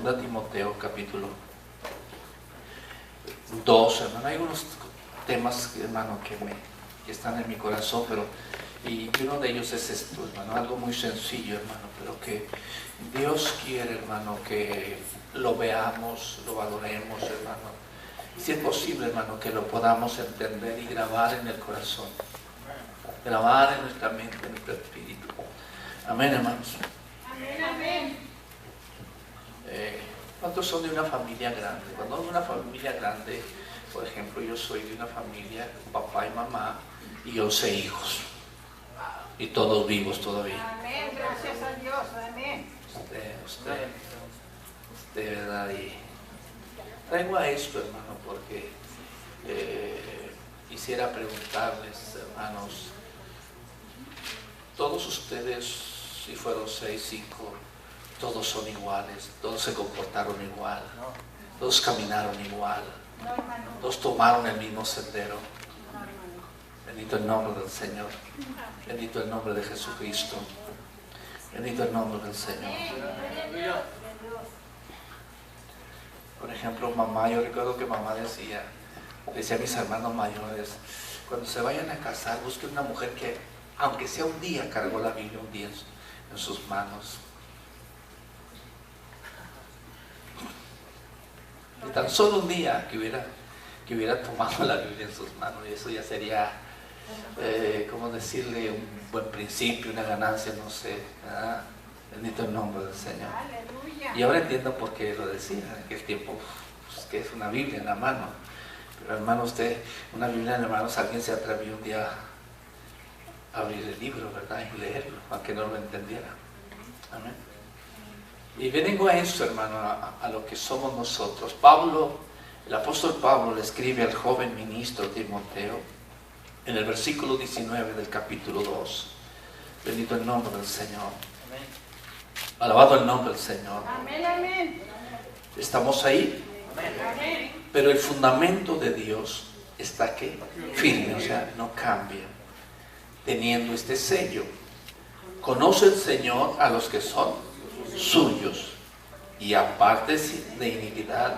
2 Timoteo capítulo 2, hermano. Hay unos temas, hermano, que están en mi corazón, y uno de ellos es esto, hermano, algo muy sencillo, hermano, pero que Dios quiere, hermano, que lo veamos, lo valoremos, hermano. Y si es posible, hermano, que lo podamos entender y grabar en el corazón, grabar en nuestra mente, en nuestro espíritu. Amén, hermanos. Amén, amén. ¿Cuántos son de una familia grande? Cuando es una familia grande, por ejemplo, yo soy de una familia, papá y mamá, y 11 hijos. Y todos vivos todavía. Amén, gracias a Dios, amén. Usted, ¿verdad? Y traigo a esto, hermano, porque quisiera preguntarles, hermanos, todos ustedes, si fueron 6, 5, todos son iguales, todos se comportaron igual, todos caminaron igual, todos tomaron el mismo sendero. Bendito el nombre del Señor, bendito el nombre de Jesucristo, bendito el nombre del Señor. Por ejemplo, mamá, yo recuerdo que mamá decía a mis hermanos mayores, cuando se vayan a casar, busquen una mujer que, aunque sea un día, cargó la Biblia un día en sus manos. Y tan solo un día que hubiera tomado la Biblia en sus manos, y eso ya sería, ¿cómo decirle? Un buen principio, una ganancia, no sé. ¿Verdad? Bendito el nombre del Señor. Aleluya. Y ahora entiendo por qué lo decía, en aquel tiempo, pues, que es una Biblia en la mano. Pero hermano, usted, una Biblia en la mano, alguien se atrevió un día a abrir el libro, ¿verdad? Y leerlo, aunque no lo entendiera. Amén. Y vengo a esto, hermano, a lo que somos nosotros. El apóstol Pablo le escribe al joven ministro Timoteo en el versículo 19 del capítulo 2. Bendito el nombre del Señor. Alabado el nombre del Señor. Amén, amén. ¿Estamos ahí? Amén. Pero el fundamento de Dios está aquí, firme, o sea, no cambia, teniendo este sello. Conoce el Señor a los que son suyos, y aparte de iniquidad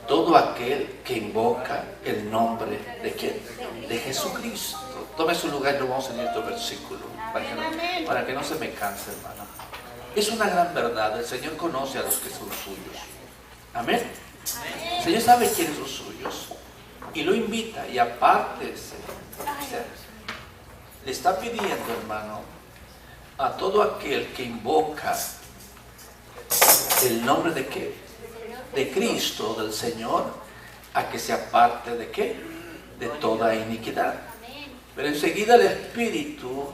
todo aquel que invoca el nombre de ¿quién? De Jesucristo. Tome su lugar y lo vamos a leer este versículo para que no se me canse, hermano. Es una gran verdad, el Señor conoce a los que son suyos. Amén. El Señor sabe quiénes son suyos y lo invita, y aparte le está pidiendo, hermano, a todo aquel que invoca el nombre de ¿qué? De Cristo, del Señor, a que se aparte de ¿qué? De toda iniquidad. Pero enseguida el Espíritu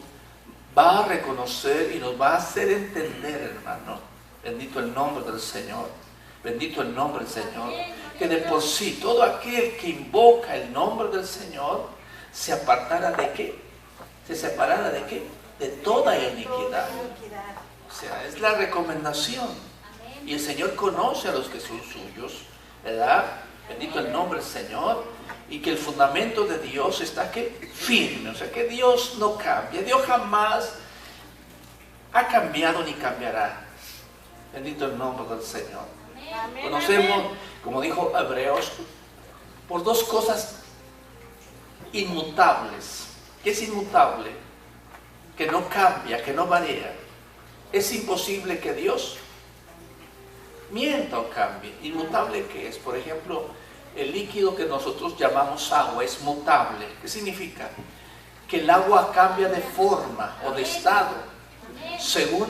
va a reconocer y nos va a hacer entender, hermano, bendito el nombre del Señor, bendito el nombre del Señor, que de por sí todo aquel que invoca el nombre del Señor se apartara de ¿qué? Se separara de ¿qué? De toda iniquidad. O sea, es la recomendación. Y el Señor conoce a los que son suyos, ¿verdad? Bendito el nombre del Señor. Y que el fundamento de Dios está ¿qué? Firme. O sea, que Dios no cambia. Dios jamás ha cambiado ni cambiará. Bendito el nombre del Señor. Amén. Conocemos, como dijo Hebreos, por dos cosas inmutables. ¿Qué es inmutable? Que no cambia, que no varía. Es imposible que Dios mienta o cambie. Inmutable, ¿qué es? Por ejemplo, el líquido que nosotros llamamos agua es mutable. ¿Qué significa? Que el agua cambia de forma o de estado según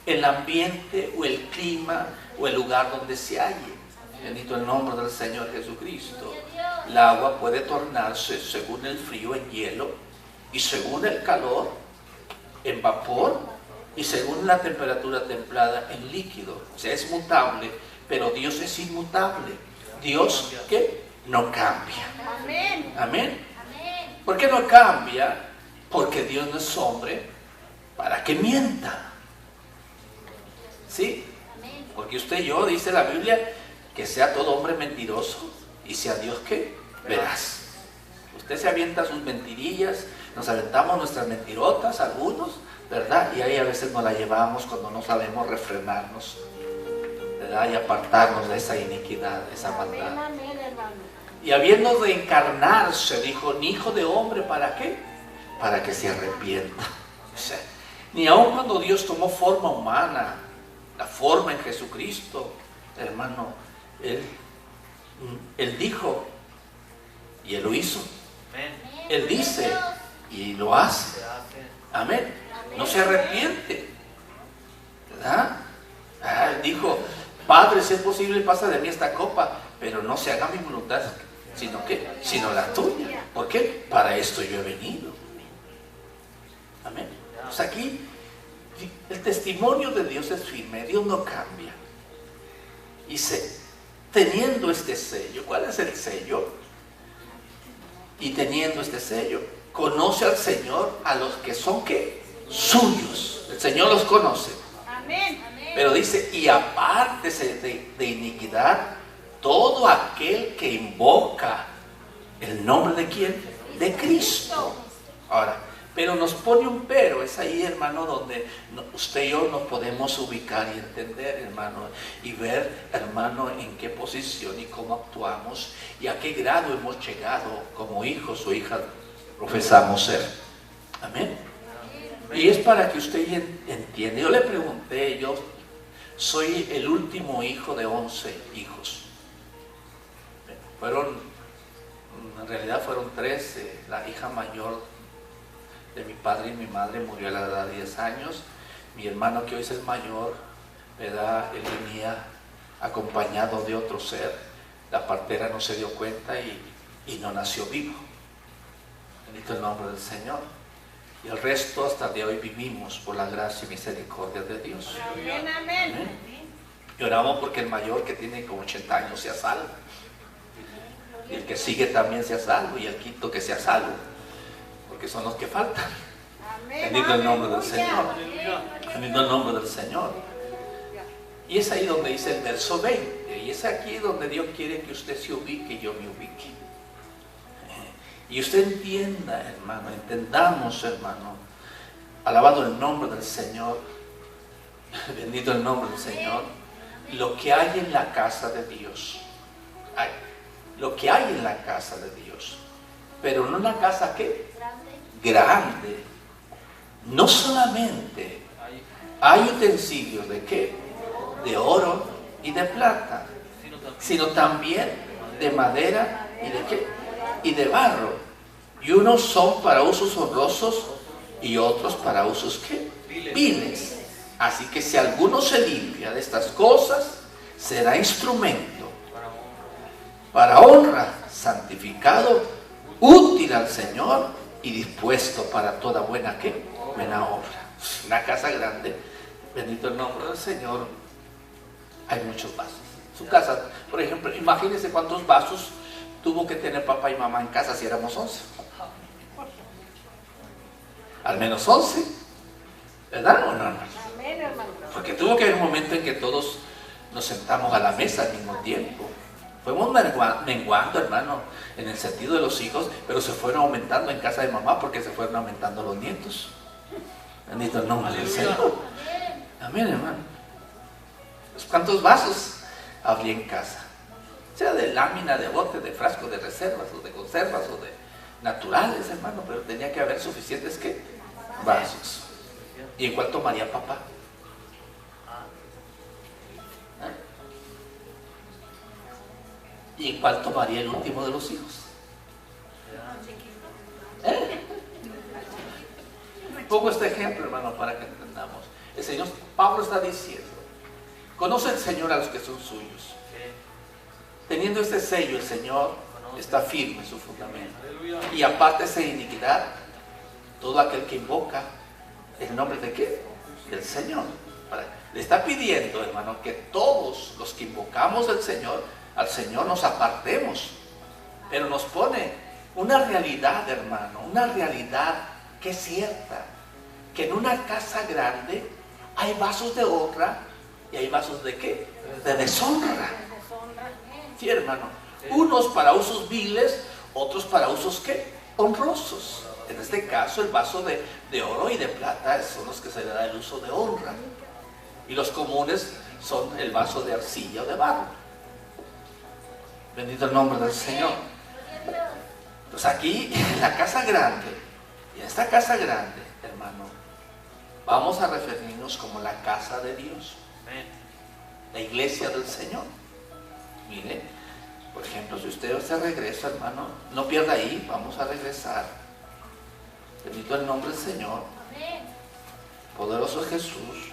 el ambiente o el clima o el lugar donde se halle. Bendito el nombre del Señor Jesucristo. El agua puede tornarse según el frío en hielo, y según el calor en vapor, y según la temperatura templada en líquido. O sea, es mutable, pero Dios es inmutable. Dios que no cambia. Amén. Amén. ¿Por qué no cambia? Porque Dios no es hombre para que mienta. ¿Sí? Porque usted y yo, dice la Biblia, que sea todo hombre mentiroso y sea Dios que veraz. Usted se avienta sus mentirillas, nos aventamos nuestras mentirotas, algunos, ¿verdad? Y ahí a veces nos la llevamos cuando no sabemos refrenarnos. ¿verdad? Y apartarnos de esa iniquidad, de esa maldad. Amén, amén, hermano. Y habiendo de encarnarse, dijo, ni hijo de hombre, ¿para qué? Para que se arrepienta. O sea, ni aun cuando Dios tomó forma humana, la forma en Jesucristo, hermano, Él dijo y Él lo hizo. Él dice y lo hace. Amén. No se arrepiente, ¿verdad? Él dijo, Padre, si es posible, pasa de mí esta copa, pero no se haga mi voluntad, sino la tuya. ¿Por qué? Para esto yo he venido. Amén. Pues aquí el testimonio de Dios es firme, Dios no cambia. Y teniendo este sello, ¿cuál es el sello? Y teniendo este sello, conoce al Señor a los que son ¿qué? Suyos. El Señor los conoce. Amén. Pero dice, y apártese de iniquidad todo aquel que invoca el nombre de ¿quién? De Cristo. Ahora, pero nos pone un pero, es ahí, hermano, donde usted y yo nos podemos ubicar y entender, hermano, y ver, hermano, en qué posición y cómo actuamos y a qué grado hemos llegado como hijos o hijas profesamos ser. Amén. Y es para que usted entienda. Yo le pregunté, yo soy el último hijo de 11 hijos. En realidad fueron 13. La hija mayor de mi padre y mi madre murió a la edad de 10 años. Mi hermano, que hoy es el mayor, ¿verdad? Él venía acompañado de otro ser. La partera no se dio cuenta y no nació vivo. Bendito el nombre del Señor. Y el resto hasta el día de hoy vivimos por la gracia y misericordia de Dios. Amén, amén. Amén. Y oramos porque el mayor, que tiene como 80 años, sea salvo. Y el que sigue también sea salvo. Y el quinto que sea salvo. Porque son los que faltan. Amén. Bendito el nombre del Aleluya. Señor. Bendito el nombre del Señor. Y es ahí donde dice el verso 20. Y es aquí donde Dios quiere que usted se ubique y yo me ubique. Y usted entienda, hermano, entendamos, hermano, alabado el nombre del Señor, bendito el nombre del Señor, lo que hay en la casa de Dios, lo que hay en la casa de Dios, pero no una casa ¿qué? Grande. No solamente hay utensilios de ¿qué? De oro y de plata, sino también de madera y de ¿qué? Y de barro, y unos son para usos honrosos y otros para usos ¿qué? Viles. Así que si alguno se limpia de estas cosas, será instrumento para honra, santificado, útil al Señor y dispuesto para toda buena ¿qué? Buena obra. Una casa grande, bendito el nombre del Señor, hay muchos vasos. Su casa, por ejemplo, imagínense cuántos vasos tuvo que tener papá y mamá en casa si éramos 11. Al menos 11. ¿Verdad o no? Amén, hermano. Porque tuvo que haber un momento en que todos nos sentamos a la mesa al mismo tiempo. Fuimos menguando, hermano, en el sentido de los hijos, pero se fueron aumentando en casa de mamá porque se fueron aumentando los nietos. Bendito el nombre del Señor. Amén, hermano. ¿Cuántos vasos habría en casa? Sea de lámina, de bote, de frasco, de reservas, o de conservas, o de naturales, hermano, pero tenía que haber suficientes ¿qué? Vasos. ¿Y en cuál tomaría papá? ¿Y en cuál tomaría el último de los hijos? Pongo este ejemplo, hermano, para que entendamos. El Señor, Pablo está diciendo, conoce el Señor a los que son suyos. Teniendo este sello, el Señor está firme en su fundamento. Y aparte de esa iniquidad, todo aquel que invoca el nombre de ¿qué? Del Señor. Le está pidiendo, hermano, que todos los que invocamos al Señor nos apartemos. Pero nos pone una realidad, hermano, una realidad que es cierta. Que en una casa grande hay vasos de honra y hay vasos de ¿qué? De deshonra. Sí, hermano. Unos para usos viles, otros para usos ¿qué? Honrosos. En este caso, el vaso de oro y de plata son los que se le da el uso de honra. Y los comunes, son el vaso de arcilla o de barro. Bendito el nombre del Señor. Pues aquí, en la casa grande, y en esta casa grande, hermano, vamos a referirnos como la casa de Dios, la iglesia del Señor. Mire, por ejemplo, si usted se regresa, hermano, no pierda ahí, vamos a regresar. Bendito el nombre del Señor. Poderoso Jesús.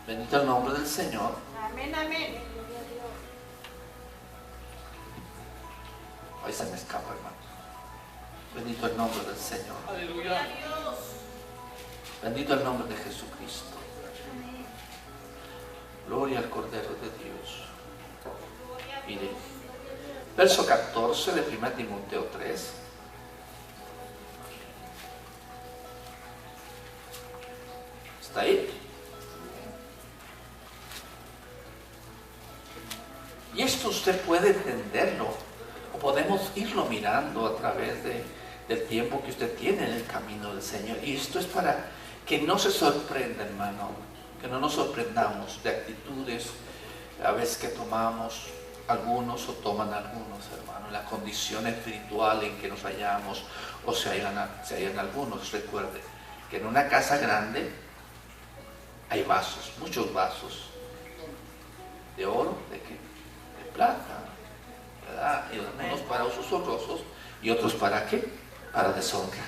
Bendito el nombre del Señor. Amén, amén. Ahí se me escapa, hermano. Bendito el nombre del Señor. Aleluya. Bendito el nombre de Jesucristo. Gloria al Cordero de Dios. Mire, verso 14 de 1 Timoteo 3. ¿Está ahí? Y esto usted puede entenderlo, o podemos irlo mirando a través del tiempo que usted tiene en el camino del Señor. Y esto es para que no se sorprenda, hermano, que no nos sorprendamos de actitudes a veces que tomamos algunos o toman algunos, hermano, la condición espiritual en que nos hallamos o se hallan algunos. Recuerde que en una casa grande hay vasos, muchos vasos, de oro, ¿de qué? Plata, ¿verdad? Y unos para usos honrosos y otros para qué? Para deshonra.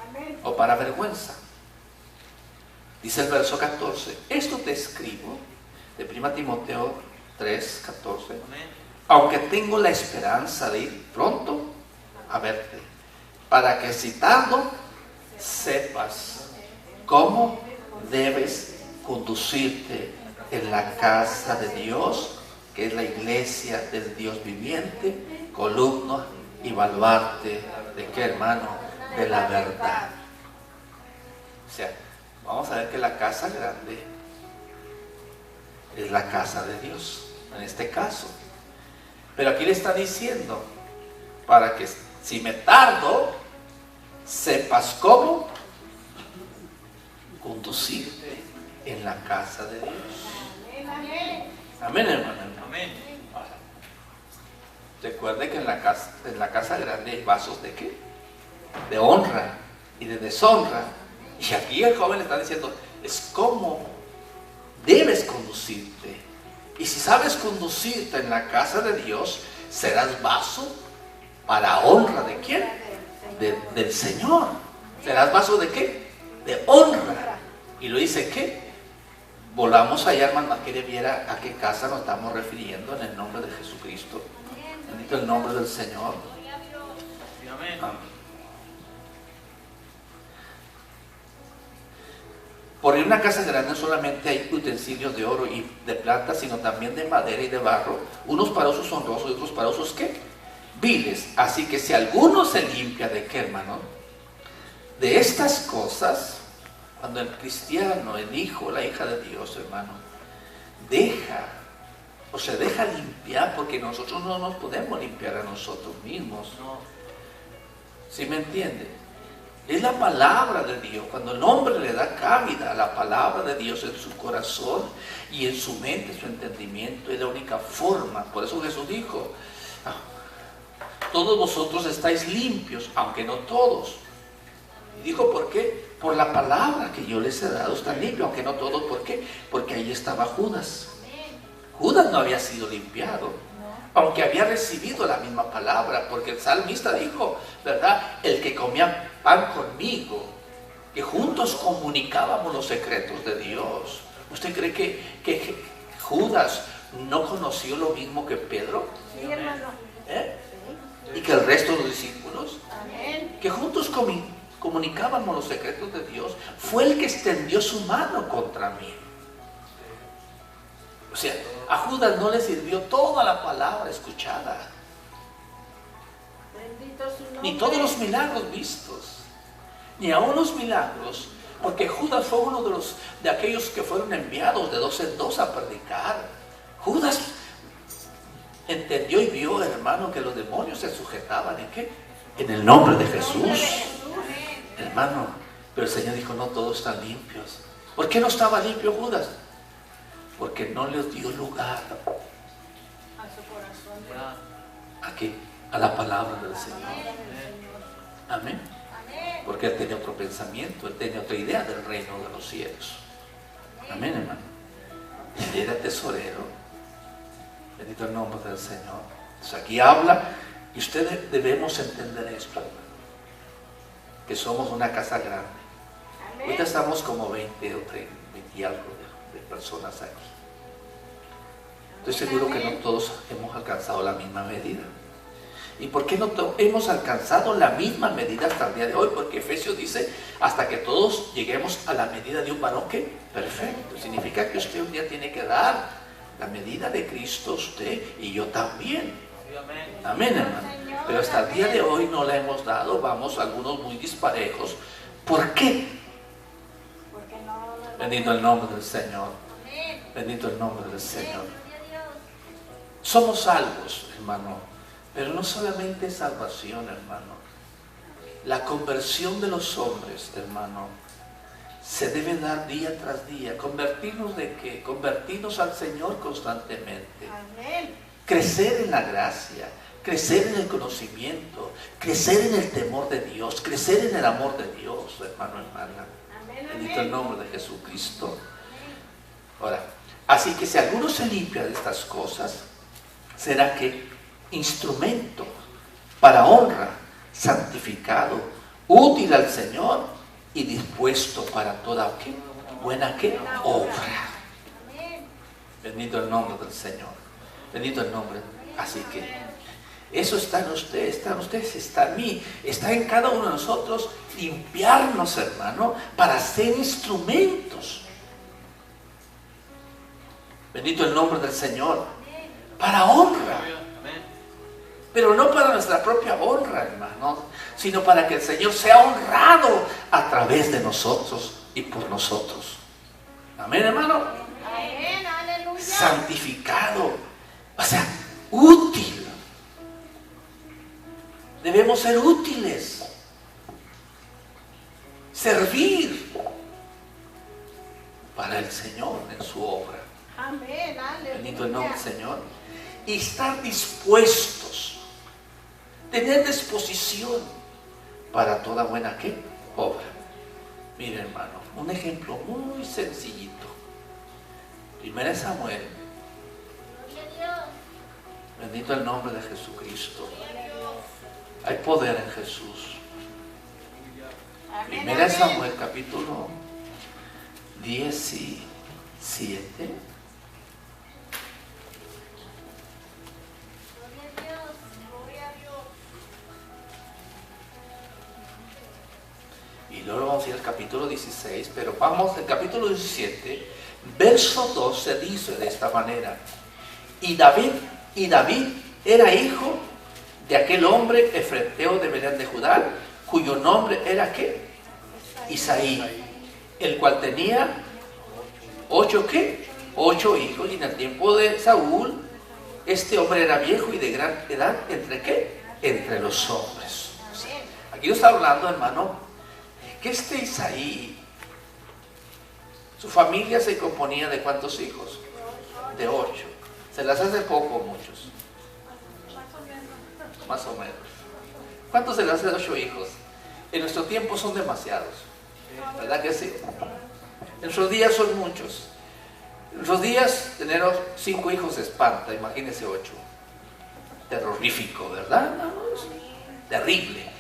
Amén. O para vergüenza. Dice el verso 14: esto te escribo de 1 Timoteo 3, 14, aunque tengo la esperanza de ir pronto a verte, para que si tardo sepas cómo debes conducirte en la casa de Dios, que es la iglesia del Dios viviente, columna y baluarte de qué, hermano, de la verdad. O sea, vamos a ver que la casa grande es la casa de Dios, en este caso. Pero aquí le está diciendo, para que si me tardo, sepas cómo conducirte en la casa de Dios. Amén, amén. Amén, hermano. Amén. Recuerde que en la casa grande hay vasos de qué? De honra y de deshonra. Y aquí el joven le está diciendo, es cómo debes conducirte. Y si sabes conducirte en la casa de Dios, serás vaso para honra de quién? Del Señor. Serás vaso de qué? De honra. Y lo dice ¿qué? Volamos allá, hermano, a que le viera a qué casa nos estamos refiriendo en el nombre de Jesucristo. Bendito el nombre del Señor. Amén. Amén. Por en una casa grande no solamente hay utensilios de oro y de plata, sino también de madera y de barro, unos para usos honrosos y otros para usos ¿qué? Viles. Así que si alguno se limpia de qué, hermano, de estas cosas, cuando el cristiano, el hijo, la hija de Dios, hermano, se deja limpiar, porque nosotros no nos podemos limpiar a nosotros mismos. ¿Sí me entiende? Es la palabra de Dios. Cuando el hombre le da cabida a la palabra de Dios en su corazón y en su mente, su entendimiento, es la única forma. Por eso Jesús dijo, todos vosotros estáis limpios, aunque no todos. Y dijo, ¿por qué? Por la palabra que yo les he dado están limpios, aunque no todos. ¿Por qué? Porque ahí estaba Judas. Judas no había sido limpiado, aunque había recibido la misma palabra, porque el salmista dijo, ¿verdad? El que comía pan conmigo, que juntos comunicábamos los secretos de Dios. ¿Usted cree que Judas no conoció lo mismo que Pedro? Sí, hermano. ¿Y que el resto de los discípulos? Amén. Que juntos comunicábamos los secretos de Dios. Fue el que extendió su mano contra mí. O sea, a Judas no le sirvió toda la palabra escuchada, Bendito su nombre. ni todos los milagros vistos, ni aún los milagros, porque Judas fue uno de aquellos que fueron enviados de dos en dos a predicar. Judas entendió y vio, hermano, que los demonios se sujetaban ¿en qué? En el nombre de Jesús. Hermano, Pero el Señor dijo, no todos están limpios. ¿Por qué no estaba limpio Judas? Porque no les dio lugar. A su corazón. ¿A qué? A la palabra del Señor. Amén. Porque él tenía otro pensamiento, él tenía otra idea del reino de los cielos. Amén, hermano. Él era tesorero. Bendito el nombre del Señor. Entonces aquí habla, y ustedes debemos entender esto, hermano, que somos una casa grande. Ahorita estamos como 20 o 30, 20 y algo de personas aquí. Estoy seguro que no todos hemos alcanzado la misma medida. ¿Y por qué no hemos alcanzado la misma medida hasta el día de hoy? Porque Efesios dice, hasta que todos lleguemos a la medida de un varón que perfecto. Significa que usted un día tiene que dar la medida de Cristo, usted y yo también. Amén, hermano. Pero hasta el día de hoy no la hemos dado, vamos algunos muy disparejos. ¿Por qué? Bendito el nombre del Señor. Bendito el nombre del Señor. Somos salvos, hermano. Pero no solamente salvación, hermano. La conversión de los hombres, hermano, se debe dar día tras día. ¿Convertirnos de qué? Convertirnos al Señor constantemente. Amén. Crecer en la gracia, crecer en el conocimiento, crecer en el temor de Dios, crecer en el amor de Dios, hermano, hermana. Bendito el nombre de Jesucristo. Ahora, así que si alguno se limpia de estas cosas, será que instrumento para honra, santificado, útil al Señor y dispuesto para toda ¿qué? Buena ¿qué? Obra. Bendito el nombre del Señor. Bendito el nombre. Así que eso está en ustedes, está en mí, está en cada uno de nosotros. Limpiarnos, hermano, para ser instrumentos. Bendito el nombre del Señor. Para honra. Pero no para nuestra propia honra, hermano, sino para que el Señor sea honrado a través de nosotros y por nosotros. Amén, hermano. Amén, aleluya. Santificado, o sea, útil. Debemos ser útiles. Servir para el Señor en su obra. Amén, aleluya. Bendito el nombre del Señor. Y estar dispuestos. Tener disposición para toda buena ¿qué? Obra. Mire, hermano, un ejemplo muy sencillito. 1 Samuel. Bendito el nombre de Jesucristo. Hay poder en Jesús. 1 Samuel capítulo 17. Y luego vamos a ir al capítulo 16, pero vamos al capítulo 17, verso 12 dice de esta manera: y David era hijo de aquel hombre efreteo de Belén de Judá, cuyo nombre era ¿qué? Isaí, el cual tenía 8 hijos, y en el tiempo de Saúl, este hombre era viejo y de gran edad, ¿entre qué? Entre los hombres. O sea, aquí nos está hablando, hermano, que este Isaí, su familia se componía de ¿cuántos hijos? De 8. Se las hace poco muchos. Más o menos. ¿Cuántos se las hace 8 hijos? En nuestro tiempo son demasiados. ¿Verdad que sí? En nuestros días son muchos. En nuestros días tener 5 hijos espanta, imagínense 8. Terrorífico, ¿verdad? Terrible.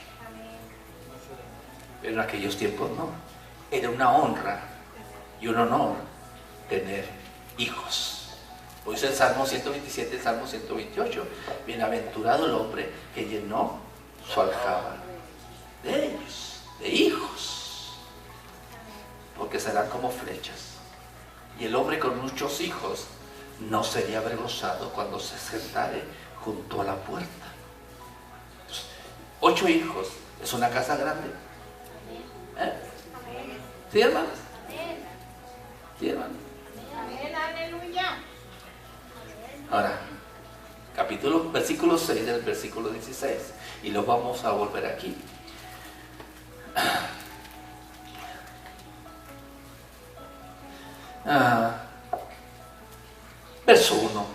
Pero en aquellos tiempos no. Era una honra y un honor tener hijos. Hoy es el Salmo 127, el Salmo 128. Bienaventurado el hombre que llenó su aljaba de ellos, de hijos, porque serán como flechas. Y el hombre con muchos hijos no sería avergonzado cuando se sentare junto a la puerta. Entonces, 8 hijos, ¿es una casa grande? ¿Sí, hermanos? ¿Sí, hermanos? Amén, aleluya. Ahora, versículo 6 del versículo 16. Y lo vamos a volver aquí. Verso 1.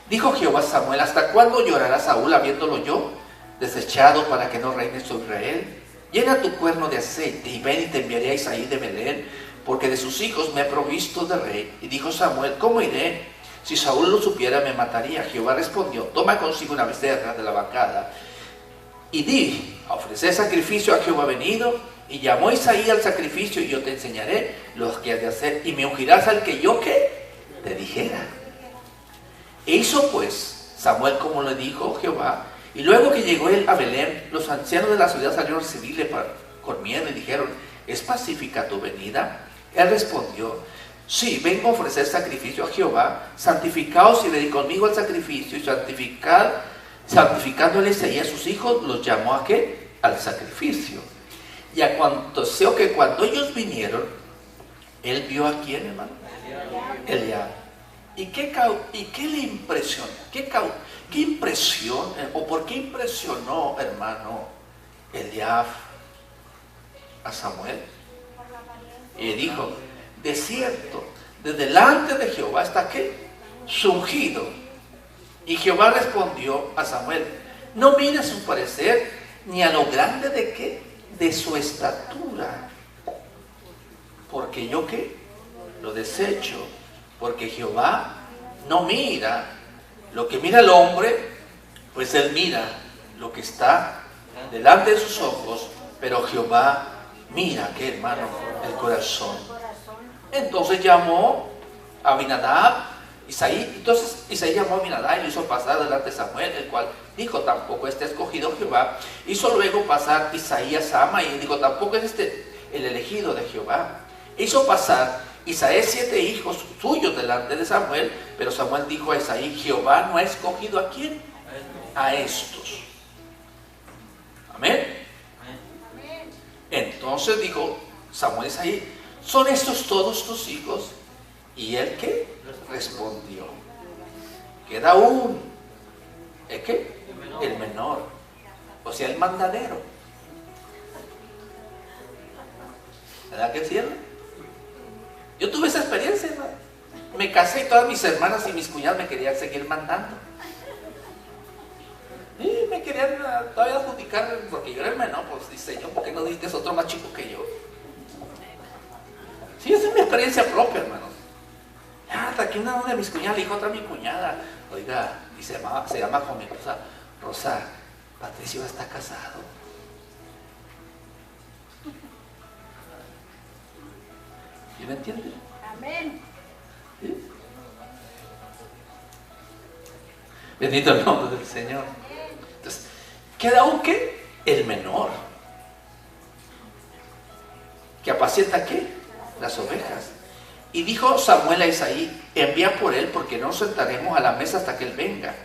Dijo Jehová a Samuel: ¿hasta cuándo llorará Saúl habiéndolo yo desechado para que no reine sobre Israel? Llena tu cuerno de aceite y ven y te enviaré a Isaí de Belén, porque de sus hijos me he provisto de rey. Y dijo Samuel: ¿cómo iré? Si Saúl lo supiera, me mataría. Jehová respondió: toma consigo una becerra de la vancada y di: ofrecer sacrificio a Jehová venido. Y llamó Isaí al sacrificio, y yo te enseñaré lo que has de hacer, y me ungirás al que yo ¿qué? Te dijera. E hizo pues Samuel como le dijo Jehová. Y luego que llegó él a Belén, los ancianos de la ciudad salieron a recibirle con miedo y dijeron: ¿es pacífica tu venida? Él respondió: sí, vengo a ofrecer sacrificio a Jehová. Santificaos y venid conmigo al sacrificio. Y santificándole Isaí a sus hijos, los llamó ¿a qué? Al sacrificio. Y aconteció que cuando ellos vinieron, él vio a quién, hermano. Eliab. ¿Y qué le impresionó? ¿Qué impresión? ¿O por qué impresionó, hermano, Eliab a Samuel? Y dijo: de cierto, de delante de Jehová está ¿qué? Su ungido. Y Jehová respondió a Samuel: no mires su parecer, ni a lo grande de ¿qué? De su estatura, porque yo ¿qué? Lo desecho, porque Jehová no mira lo que mira el hombre, pues él mira lo que está delante de sus ojos, pero Jehová mira, ¿qué, hermano? El corazón. Entonces llamó a Abinadab, Isaí. Entonces Isaí llamó a Abinadab y lo hizo pasar delante de Samuel, el cual dijo: tampoco este escogido Jehová. Hizo luego pasar Isaí a Sama y dijo: tampoco es este el elegido de Jehová. Hizo pasar Isaí 7 hijos suyos delante de Samuel, pero Samuel dijo a Isaí: Jehová no ha escogido ¿a quién? A estos. Amén. Entonces dijo Samuel a Isaí: ¿son estos todos tus hijos? Y él ¿qué? Respondió: queda un ¿el qué? El menor, o sea, el mandadero. ¿Verdad que sí? Yo tuve esa experiencia, hermano. Me casé y todas mis hermanas y mis cuñadas me querían seguir mandando. Y me querían todavía adjudicar, porque yo era el menor. Pues dice yo: ¿por qué no diste otro más chico que yo? Sí, esa es mi experiencia propia, hermano. Hasta que una de mis cuñadas le dijo a otra mi cuñada: oiga, y se llama con mi esposa Rosa, Patricio está casado. ¿Sí me entiendes? Amén. ¿Sí? Bendito el nombre del Señor. Entonces, queda un ¿qué? El menor, que apacienta ¿qué? Las ovejas. Y dijo Samuel a Isaí: envía por él, porque no nos sentaremos a la mesa hasta que él venga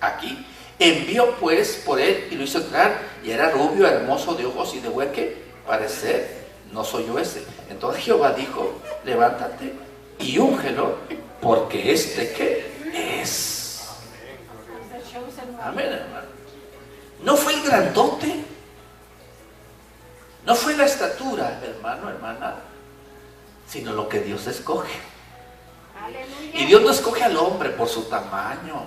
aquí. Envió pues por él y lo hizo entrar, y era rubio, hermoso de ojos y de buen ¿qué? Parecer. No soy yo ese. Entonces Jehová dijo: levántate y úngelo, porque este ¿qué? Es. Amén, hermano. No fue el grandote, no fue la estatura, hermano, hermana, sino lo que Dios escoge. Aleluya. Y Dios no escoge al hombre por su tamaño,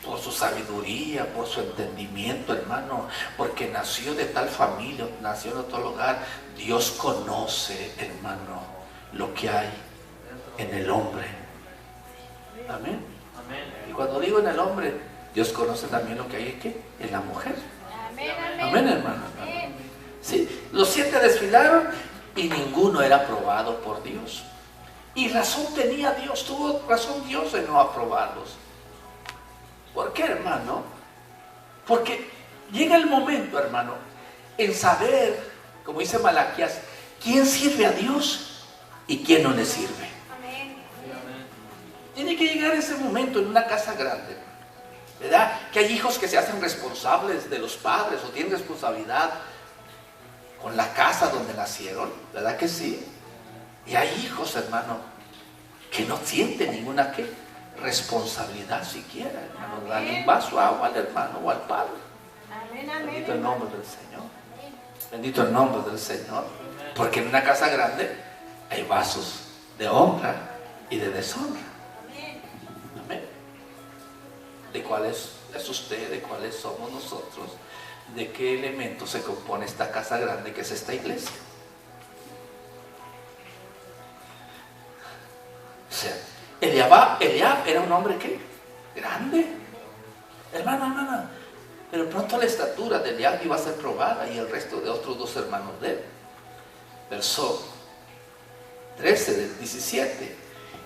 por su sabiduría, por su entendimiento, hermano, porque nació de tal familia, nació en otro lugar. Dios conoce, hermano, lo que hay en el hombre. Amén. Y cuando digo en el hombre, Dios conoce también lo que hay ¿qué? En la mujer. Amén, amén. Amén, hermano. Sí, los 7 desfilaron y ninguno era aprobado por Dios. Y razón tenía Dios, tuvo razón Dios en no aprobarlos. ¿Por qué, hermano? Porque llega el momento, hermano, en saber, como dice Malaquías, quién sirve a Dios y quién no le sirve. Amén. Tiene que llegar ese momento en una casa grande, ¿verdad? Que hay hijos que se hacen responsables de los padres o tienen responsabilidad con la casa donde nacieron, ¿verdad que sí? Y hay hijos, hermano, que no sienten ninguna ¿qué? Responsabilidad siquiera, hermano. Darle un vaso de agua al hermano o al padre. Amén, amén. Bendito el nombre del Señor. Bendito el nombre del Señor. Porque en una casa grande hay vasos de honra y de deshonra. Amén. ¿De cuál es usted? ¿De cuáles somos nosotros? ¿De qué elemento se compone esta casa grande que es esta iglesia? O sea, Eliab era un hombre ¿qué? Grande. Hermana, pero pronto la estatura de Eliab iba a ser probada y el resto de otros 2 hermanos de él. Verso 13 del 17.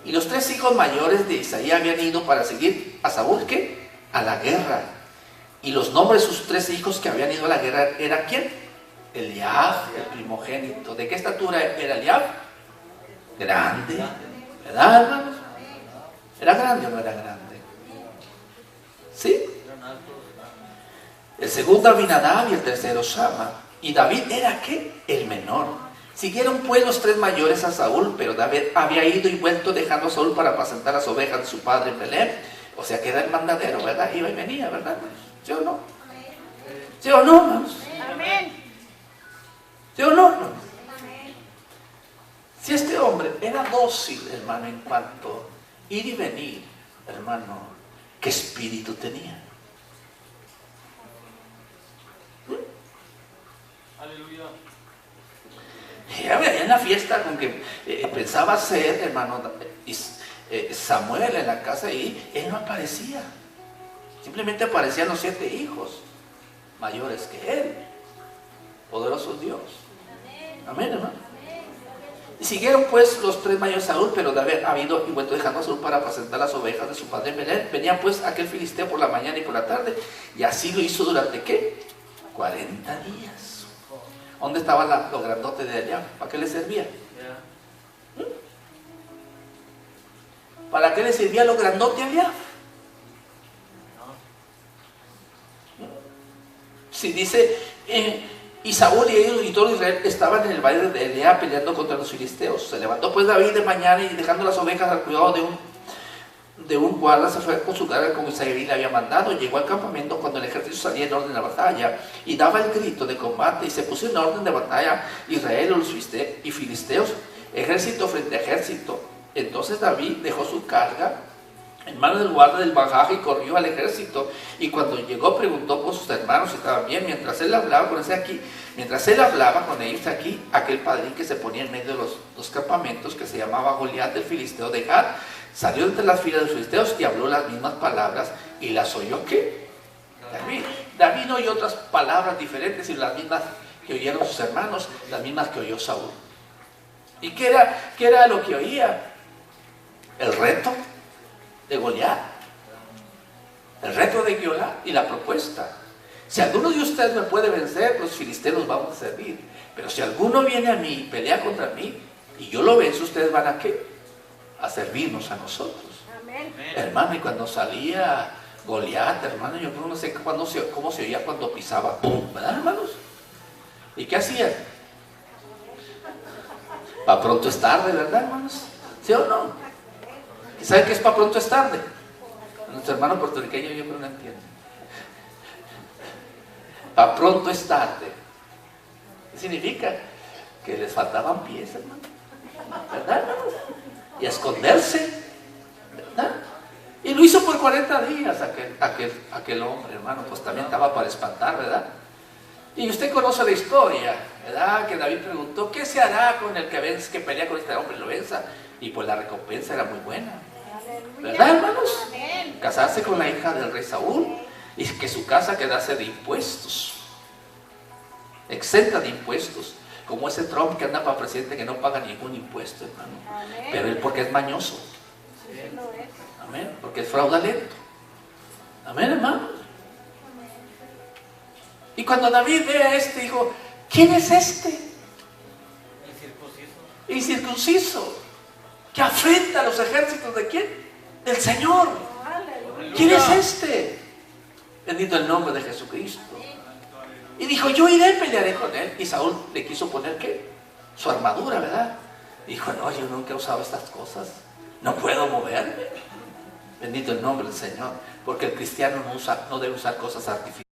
Y los 3 hijos mayores de Isaí habían ido para seguir a Saúl, ¿qué? A la guerra. Y los nombres de sus 3 hijos que habían ido a la guerra, ¿era quién? Eliab, el primogénito. ¿De qué estatura era Eliab? Grande. ¿Verdad, hermanos? ¿Era grande o no era grande? ¿Sí? El segundo Abinadab y el tercero Shama. Y David era ¿qué? El menor. Siguieron pues los 3 mayores a Saúl, pero David había ido y vuelto dejando a Saúl para apacentar las ovejas de su padre en Belén. O sea que era el mandadero, ¿verdad? Iba y venía, ¿verdad? ¿Sí o no? ¿Sí o no, hermanos? Amén. ¿Sí o no, hermanos? Si este hombre era dócil, hermano, en cuanto a ir y venir, hermano, ¿qué espíritu tenía? Aleluya. Ya veía en la fiesta con que pensaba ser, hermano, Samuel en la casa y él no aparecía. Simplemente aparecían los 7 hijos mayores que él. Poderoso Dios. Amén, hermano. Y siguieron pues los 3 mayores a Saúl, pero David había ido y vuelto dejando a Saúl para apacentar las ovejas de su padre en Belén. Venía pues aquel filisteo por la mañana y por la tarde, y así lo hizo durante ¿qué? 40 días. ¿Dónde estaba lo grandote de allá? ¿Para qué le servía? ¿Para qué le servía lo grandote allá? Si dice, y Saúl y ellos y todo Israel estaban en el valle de Elea peleando contra los filisteos. Se levantó pues David de mañana y dejando las ovejas al cuidado de un guarda, se fue con su carga como Isaí le había mandado. Llegó al campamento cuando el ejército salía en orden de batalla y daba el grito de combate, y se puso en orden de batalla Israel y los filisteos, ejército frente a ejército. Entonces David dejó su carga en manos del guarda del bagaje y corrió al ejército, y cuando llegó preguntó por sus hermanos si estaban bien. Mientras él hablaba con ellos aquí, aquel padrín que se ponía en medio de los campamentos, que se llamaba Goliat del filisteo de Gat, salió entre las filas de los filisteos y habló las mismas palabras, y las oyó ¿qué? David oyó otras palabras diferentes, y las mismas que oyeron sus hermanos, las mismas que oyó Saúl. ¿Y qué era lo que oía? El reto de Goliat, el reto de Goliat y la propuesta: si alguno de ustedes me puede vencer, los filisteos vamos a servir, pero si alguno viene a mí y pelea contra mí y yo lo venzo, ustedes van a ¿qué? A servirnos a nosotros. Amén. Hermano, y cuando salía Goliat, hermano, yo no sé cómo se oía cuando pisaba, ¡pum!, ¿verdad, hermanos? ¿Y qué hacían? Para pronto es tarde, ¿verdad, hermanos? ¿Sí o no? ¿Saben qué es para pronto es tarde? Nuestro hermano puertorriqueño yo creo no entiende. Para pronto es tarde. ¿Qué significa? Que les faltaban pies, hermano. ¿Verdad, hermanos? Y a esconderse, ¿verdad? Y lo hizo por 40 días aquel hombre, hermano. Pues también estaba para espantar, ¿verdad? Y usted conoce la historia, ¿verdad? Que David preguntó, ¿qué se hará con el que pelea con este hombre y lo venza? Y pues la recompensa era muy buena, ¿verdad, hermanos? Amén. Casarse con la hija del rey Saúl y que su casa quedase de impuestos, exenta de impuestos, como ese Trump que anda para presidente que no paga ningún impuesto, hermano. Amén. Pero él porque es mañoso, Sí lo es. amén, porque es fraudulento, amén, hermano. Y cuando David ve a este, dijo, ¿quién es este? El circunciso, que afrenta a los ejércitos ¿de quién? Del Señor. Aleluya. ¿Quién es este? Bendito el nombre de Jesucristo. Y dijo, yo iré y pelearé con él. Y Saúl le quiso poner ¿qué? Su armadura, ¿verdad? Dijo, no, yo nunca he usado estas cosas, no puedo moverme. Bendito el nombre del Señor, porque el cristiano no debe usar cosas artificiales.